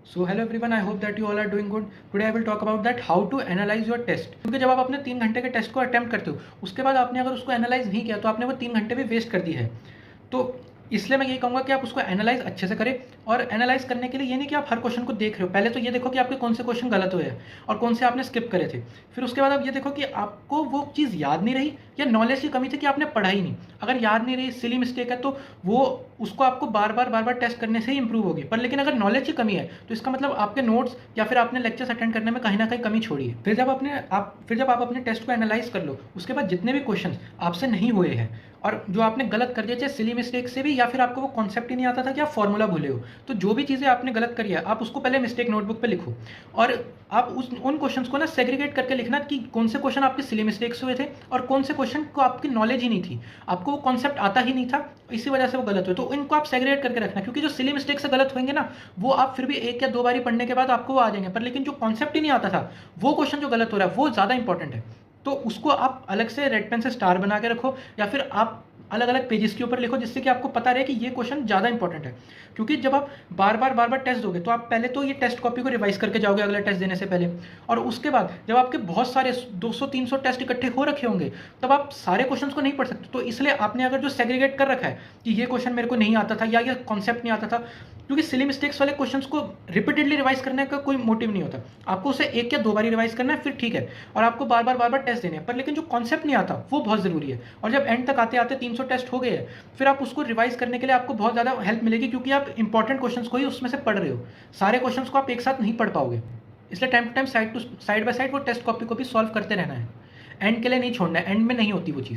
So hello everyone, I hope that you all are doing good. Today I will talk about that how to analyse your test. क्योंकि जब आप अपने 3 घंटे के test को attempt करते हो, उसके बाद आपने अगर उसको एनालाइज नहीं किया तो आपने वो 3 घंटे भी वेस्ट कर दिए है। तो इसलिए मैं ये कहूँगा कि आप उसको एनालाइज अच्छे से करें। और एनालाइज करने के लिए ये नहीं कि आप हर क्वेश्चन को देख रहे हो, पहले तो ये देखो कि आपके कौन से क्वेश्चन गलत हुए हैं और कौन से आपने स्किप करे थे। फिर उसके बाद आप ये देखो कि आपको वो चीज़ याद नहीं रही या नॉलेज की कमी थी कि आपने पढ़ा ही नहीं। अगर याद नहीं रही, सिली मिस्टेक है, तो वो उसको आपको बार बार टेस्ट करने से ही इंप्रूव होगी। पर लेकिन अगर नॉलेज की कमी है तो इसका मतलब आपके नोट्स या फिर आपने लेक्चर्स अटेंड करने में कहीं ना कहीं कमी छोड़ी है। फिर जब आप अपने टेस्ट को एनालाइज कर लो, उसके बाद जितने भी क्वेश्चन आपसे नहीं हुए हैं और जो आपने गलत कर दिया, चाहे सिली मिस्टेक से भी या फिर आपको वो कॉन्सेप्ट ही नहीं आता था कि आप फॉर्मूला भूले हो, तो जो भी चीज़ें आपने गलत करी है आप उसको पहले मिस्टेक नोटबुक पे लिखो। और आप उन क्वेश्चंस को ना सेग्रीगेट करके लिखना कि कौन से क्वेश्चन आपके सिली मिस्टेक्स हुए थे और कौन से क्वेश्चन को आपकी नॉलेज ही नहीं थी, आपको वो कॉन्सेप्ट आता ही नहीं था, इसी वजह से वो गलत हुए। तो इनको आप सेग्रीगेट करके रखना, क्योंकि जो सिली मिस्टेक से गलत होंगे ना, वो आप फिर भी एक या दो बारी पढ़ने के बाद आपको वो आ जाएंगे। पर लेकिन जो कॉन्सेप्ट ही नहीं आता था, वो क्वेश्चन जो गलत हो रहा है वो ज़्यादा इंपॉर्टेंट है। तो उसको आप अलग से रेड पेन से स्टार बना के रखो या फिर आप अलग अलग पेजेस के ऊपर लिखो, जिससे कि आपको पता रहे कि ये क्वेश्चन ज़्यादा इंपॉर्टेंट है। क्योंकि जब आप बार बार टेस्ट दोगे तो आप पहले तो ये टेस्ट कॉपी को रिवाइज करके जाओगे अगला टेस्ट देने से पहले, और उसके बाद जब आपके बहुत सारे 200-300 टेस्ट इकट्ठे हो रखे होंगे तब आप सारे क्वेश्चंस को नहीं पढ़ सकते। तो इसलिए आपने अगर जो सेग्रीगेट कर रखा है कि ये क्वेश्चन मेरे को नहीं आता था या ये कॉन्सेप्ट नहीं आता था, क्योंकि सिली मिस्टेक्स वाले क्वेश्चंस को रिपीटेडली रिवाइज करने का कोई मोटिव नहीं होता। आपको उसे एक या दो बार रिवाइज करना है, फिर ठीक है, और आपको बार बार टेस्ट देने हैं। पर लेकिन जो कॉन्सेप्ट नहीं आता वो बहुत ज़रूरी है। और जब एंड तक आते आते 300 टेस्ट हो गए हैं, फिर आप उसको रिवाइज करने के लिए आपको बहुत ज़्यादा हेल्प मिलेगी, क्योंकि आप इंपॉर्टेंट क्वेश्चंस को ही उसमें से पढ़ रहे हो। सारे क्वेश्चंस को आप एक साथ नहीं पढ़ पाओगे। इसलिए time to time side by side वो टेस्ट कॉपी को भी सॉल्व करते रहना है। एंड के लिए नहीं छोड़ना है, एंड में नहीं होती वो चीज़।